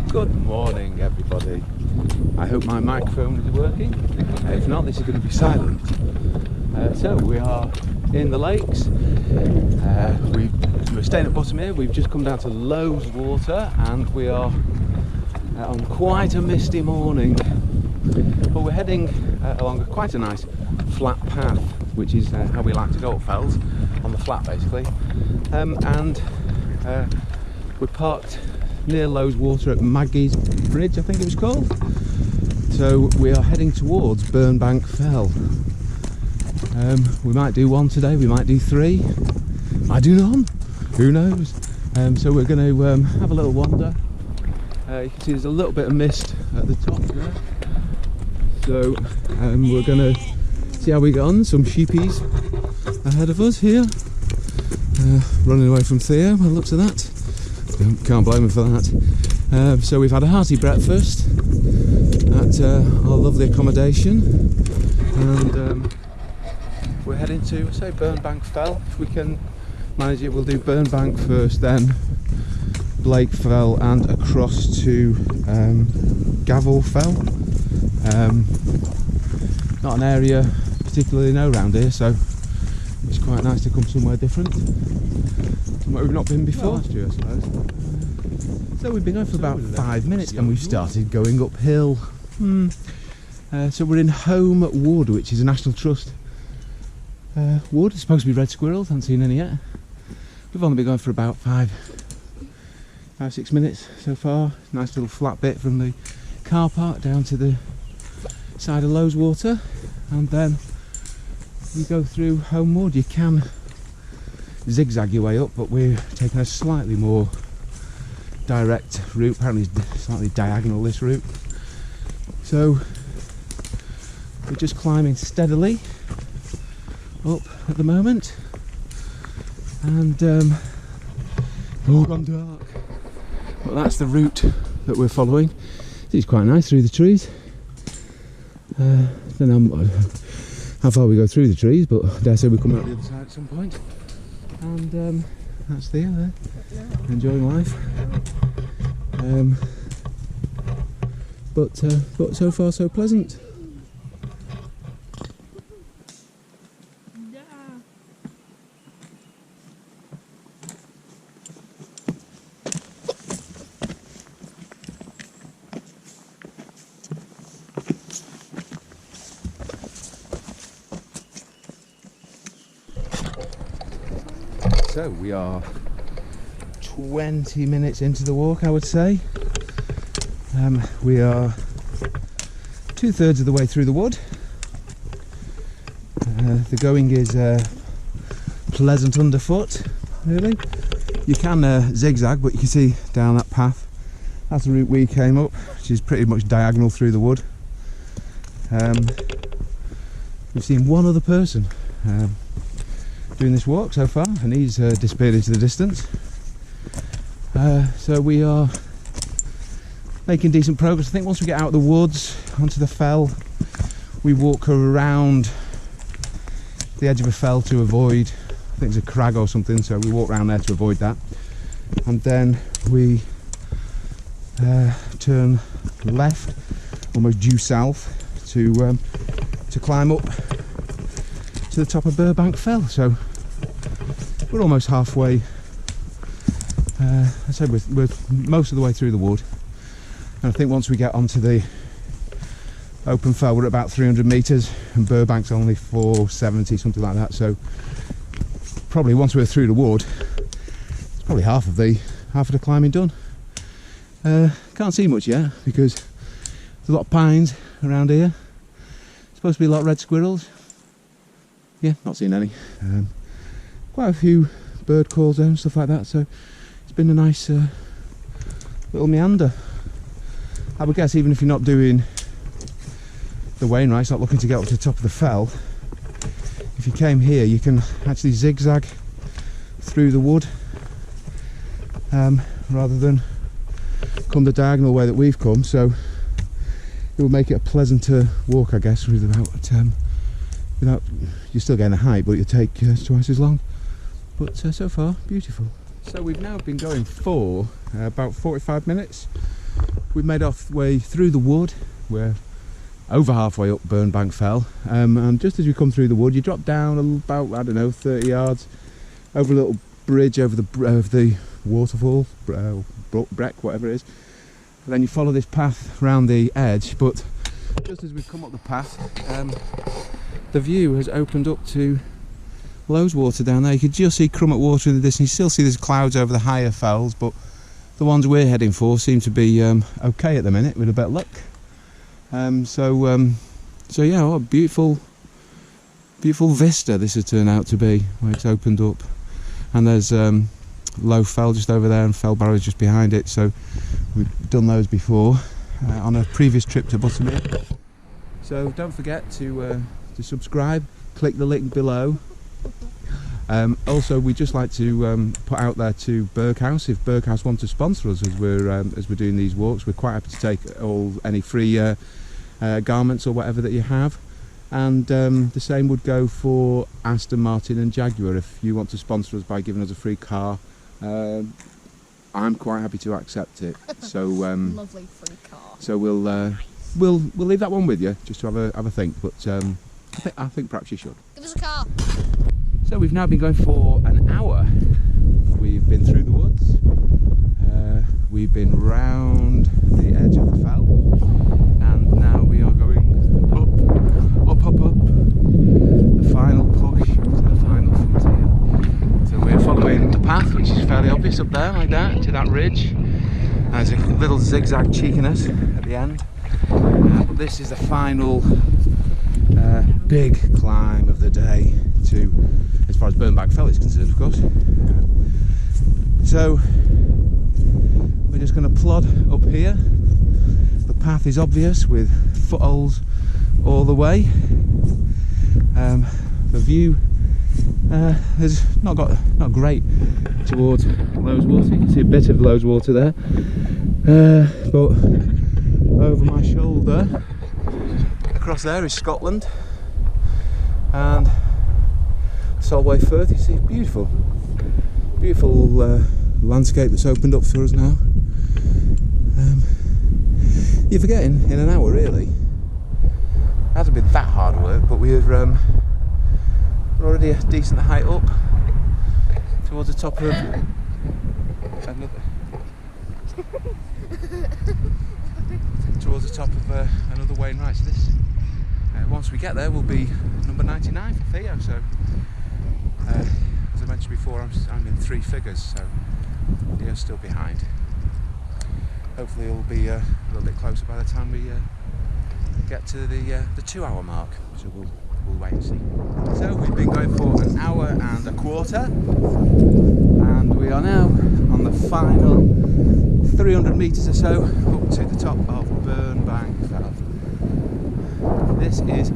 Good morning, everybody. I hope my microphone is working. If not, this is going to be silent. So we are in the lakes. We're staying at bottom here. We've just come down to Lows water, and we are on quite a misty morning. But we're heading along quite a nice flat path, which is how we like to go up Fells, on the flat basically. And we're parked near Lows water at Maggie's Bridge, I think it was called. So we are heading towards Burnbank Fell. We might do one today, we might do three, might do none, who knows. So we're going to have a little wander. You can see there's a little bit of mist at the top there. So we're going to see how we get on. Some sheepies ahead of us here, running away from Theo by the looks of that. Can't blame him for that. So we've had a hearty breakfast at our lovely accommodation, and we're heading to, say, Burnbank Fell. If we can manage it, we'll do Burnbank first, then Blake Fell, and across to Gavel Fell. Not an area particularly know around here, so it's quite nice to come somewhere different, somewhere we've not been before. Last year, I suppose. So we've been going for about 5 minutes, and we've started going uphill. So we're in Home Wood, which is a National Trust wood. It's supposed to be red squirrels, haven't seen any yet. We've only been going for about 5-6 minutes so far. Nice little flat bit from the car park down to the side of Lows water, and then you go through Home Wood. You can zigzag your way up, but we're taking a slightly more direct route. Apparently it's slightly diagonal, this route. So we're just climbing steadily up at the moment, and all gone dark, but that's the route that we're following. It's quite nice through the trees. Don't know how far we go through the trees, but I dare say we come out the other side at some point. And that's Theo there, enjoying life. But so far so pleasant. So we are 20 minutes into the walk, I would say. We are 2/3 of the way through the wood. The going is pleasant underfoot, really. You can zigzag, but you can see down that path, that's the route we came up, which is pretty much diagonal through the wood. We've seen one other person doing this walk so far, and he's disappeared into the distance. So we are making decent progress. I think once we get out of the woods onto the fell, we walk around the edge of a fell to avoid, I think it's a crag or something, so we walk around there to avoid that, and then we turn left, almost due south, to climb up to the top of Burnbank Fell. So we're almost halfway. I said we're most of the way through the wood, and I think once we get onto the open fell, we're at about 300 metres, and Burnbank's only 470, something like that. So probably once we're through the wood, it's probably half of the climbing done. Can't see much yet because there's a lot of pines around here. Supposed to be a lot of red squirrels. Yeah, not seen any. Quite a few bird calls there and stuff like that, so it's been a nice little meander. I would guess even if you're not doing the Wainwrights, not looking to get up to the top of the fell, if you came here you can actually zigzag through the wood rather than come the diagonal way that we've come, so it will make it a pleasanter walk, I guess, without you're still getting the height, but it'll take twice as long. But so far, beautiful. So we've now been going for about 45 minutes. we've made our way through the wood. We're over halfway up Burnbank Fell, and just as you come through the wood, you drop down about, I don't know, 30 yards over a little bridge over the waterfall, breck, whatever it is. And then you follow this path round the edge, but just as we've come up the path, the view has opened up to loads of water down there. You could just see crummet water in the distance. You still see there's clouds over the higher fells, but the ones we're heading for seem to be okay at the minute with a bit of luck. So yeah, what a beautiful vista this has turned out to be, where it's opened up, and there's low fell just over there and fell barrows just behind it. So we've done those before on a previous trip to Buttermere. So don't forget to subscribe, click the link below. Also, we'd just like to put out there to Berghaus, if Berghaus want to sponsor us as we're doing these walks. We're quite happy to take any free garments or whatever that you have, and the same would go for Aston Martin and Jaguar. If you want to sponsor us by giving us a free car, I'm quite happy to accept it. So lovely free car. So we'll leave that one with you just to have a think. But I think perhaps you should give us a car. So we've now been going for an hour. We've been through the woods. We've been round the edge of the fell, and now we are going up. The final push to the final frontier. So we're following the path, which is fairly obvious up there, like that, to that ridge. There's a little zigzag cheekiness at the end. But this is the final big climb of the day, to, as far as Burnbank Fell is concerned, of course. So we're just going to plod up here. The path is obvious with footholds all the way. The view is not great towards Lowes Water. You can see a bit of Lowes Water there, but over my shoulder across there is Scotland, and Solway Firth. You see beautiful landscape that's opened up for us now. You're forgetting in an hour, really. It hasn't been that hard work, but we're already a decent height up towards the top of another Wainwright. So this, once we get there, will be number 99 for Theo. So as I mentioned before, I'm in 3 figures, so Theo's still behind. Hopefully it'll be a little bit closer by the time we get to the 2-hour mark. So we'll wait and see. So we've been going for an hour and a quarter, and we are now on the final 300 metres or so up to the top of Burnbank Fell. This is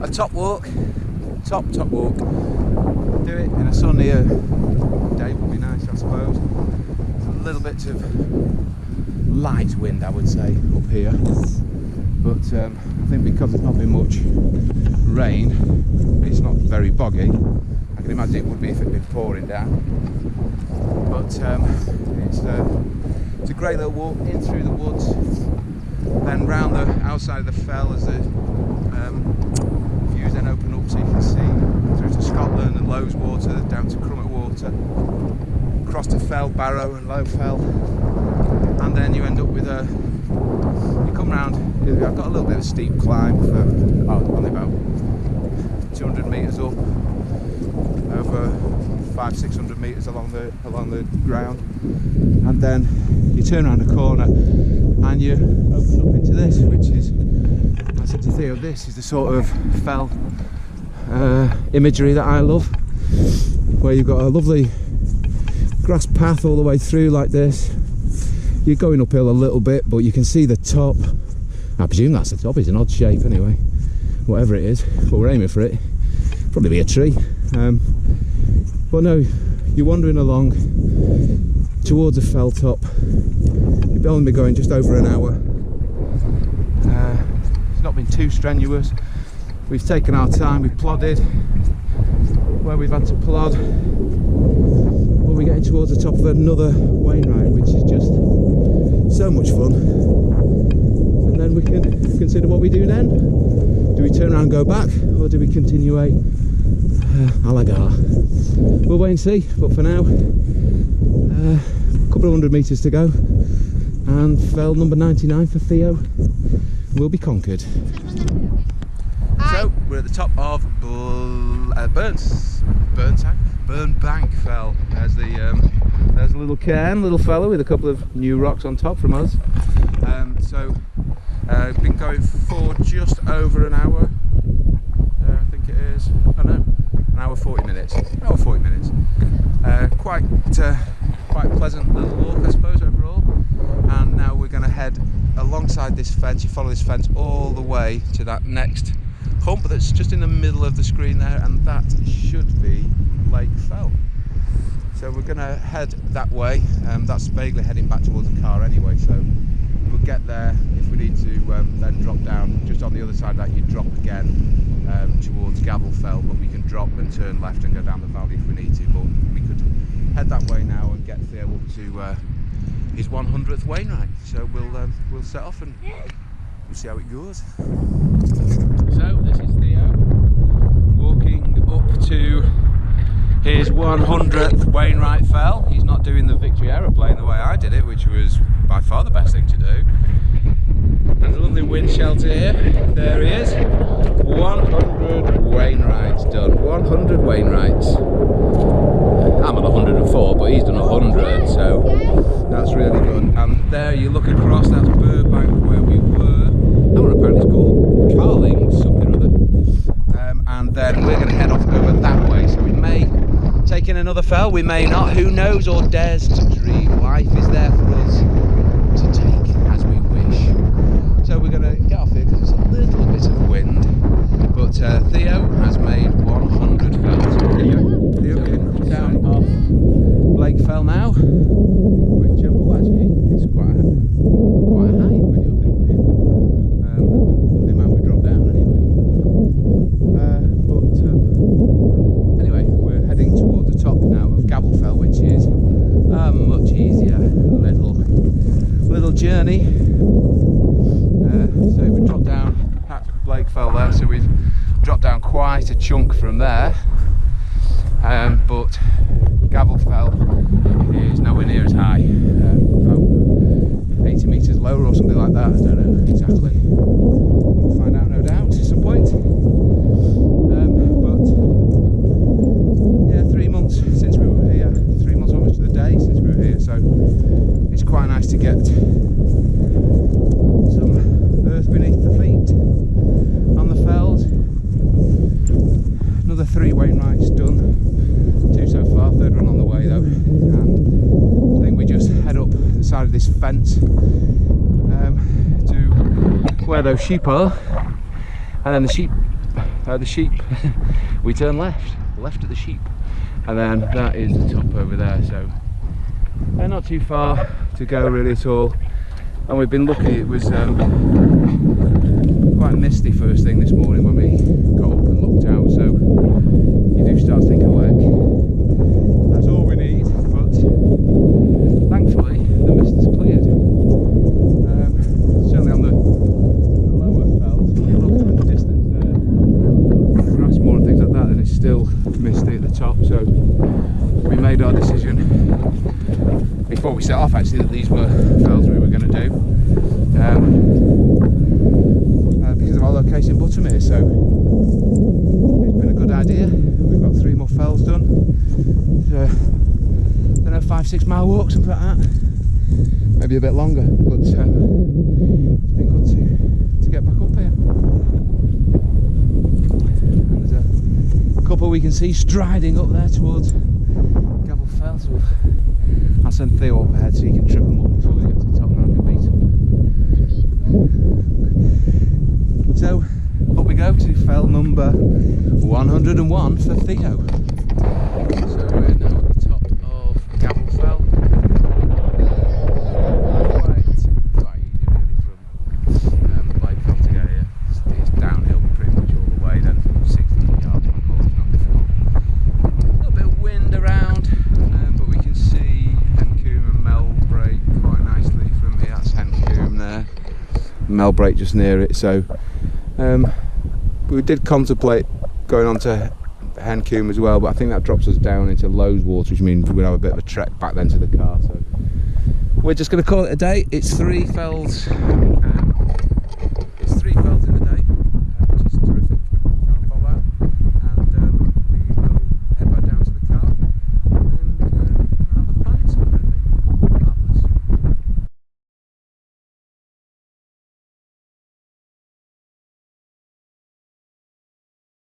a top walk, top walk. Do it in a sunnier day would be nice, I suppose. There's a little bit of light wind, I would say, up here, but I think because there's not been much rain, it's not very boggy. I can imagine it would be if it had been pouring down, but it's a great little walk in through the woods, then round the outside of the fell as the views then open up, so you can see through to Scotland and Lowes Water, down to Crummet Water, across to Fell Barrow and Low Fell, and then you end up with you come round. I've got a little bit of a steep climb for only about 200 metres up, over 500-600 metres along the ground, and then you turn around a corner and you open up into this, which is, I said to Theo, this is the sort of fell imagery that I love, where you've got a lovely grass path all the way through like this. You're going uphill a little bit, but you can see the top. I presume that's the top. It's an odd shape anyway, whatever it is, but we're aiming for it. Probably be a tree, but no, you're wandering along towards a fell top. You've only been going just over an hour. It's not been too strenuous. We've taken our time, we've plodded where we've had to plod, but we're getting towards the top of another Wainwright, which is just so much fun. then we can consider what we do then. Do we turn around and go back, or do we continue a la gare? We'll wait and see, but for now, a couple of 100 metres to go, and fell number 99 for Theo will be conquered. So we're at the top of Burnbank Fell. There's a little cairn, little fella with a couple of new rocks on top from us. Been going for just over an hour. I think it is. Oh no, an hour 40 minutes. Quite pleasant little walk, I suppose, overall. And now we're going to head alongside this fence. You follow this fence all the way to that next hump that's just in the middle of the screen there, and that should be Lake Fell. So we're going to head that way. That's vaguely heading back towards the car anyway, so we'll get there. If we need to then drop down just on the other side of that, you drop again towards Gavel Fell, but we can drop and turn left and go down the valley if we need to. But we could head that way now and get Theo up to his 100th Wainwright. So we'll set off and we'll see how it goes. So this is Theo walking up to his 100th Wainwright Fell. He's not doing the victory aeroplane the way I did it, which was by far the best thing to do. There's a lovely wind shelter here. There he is. 100 Wainwrights done. 100 Wainwrights. I'm at 104, but he's done 100, so that's really good. And there you look across, that's Burnbank where we were. That one apparently is called Carling something or other. And then we're going to head off over that way, so we may take in another fell, we may not, who knows, or dares to dream. Life is there for us to take as we wish. So we're going to get off here because it's a little bit of wind, but Theo has made 100 fells. Theo getting down off Lake Fell now, which actually is quite high when you're up here. The amount we dropped down anyway. Anyway, we're heading towards the top now of Gavel Fell, which is a much easier little journey. So we dropped down at Lake Fell there, so we've dropped down quite a chunk from there. But Gavel Fell is nowhere near as high, about 80 metres lower or something like that. I don't know exactly. We'll find out, no doubt, at some point. But yeah, 3 months since we were here, 3 months almost to the day since we were here, so it's quite nice to get some earth beneath the feet on the fells. Another 3 Wainwrights done, 2 so far, 3rd one on the way though, and I think we just head up the side of this fence to where those sheep are, and then the sheep we turn left at the sheep, and then that is the top over there, so not too far to go really at all. And we've been lucky, it was quite misty first thing this morning when we got up and looked out, so you do start to think of work. That's all we need, but thankfully the mist has cleared. Certainly on the lower fells, when you look in the distance there, grass more and things like that, then it's still misty at the top, so we made our decision before we set off actually that these were fells we were going to do, because of our location in Buttermere, so it's been a good idea. We've got 3 more fells done. I don't know, 5-6 mile walk, something like that, maybe a bit longer, but it's been good to get back up here. And there's a couple we can see striding up there towards Gavel Fell, so I'll send Theo up ahead so you can trip them up before we get to the top and I can beat them. So up we go to fell number 101 for Theo. So we're now at the top of Gavel Fell. Quite easy really from Lake Fell to get here. It's downhill pretty much all the way, then 60 yards on the course is not difficult. A little bit of wind around, but we can see Hencoombe and Mel break quite nicely from here. That's Hencoombe there. mel break just near it, so we did contemplate going on to Hencoombe as well, but I think that drops us down into Lowes water, which means we'll have a bit of a trek back then to the car. So we're just going to call it a day. It's 3 fells and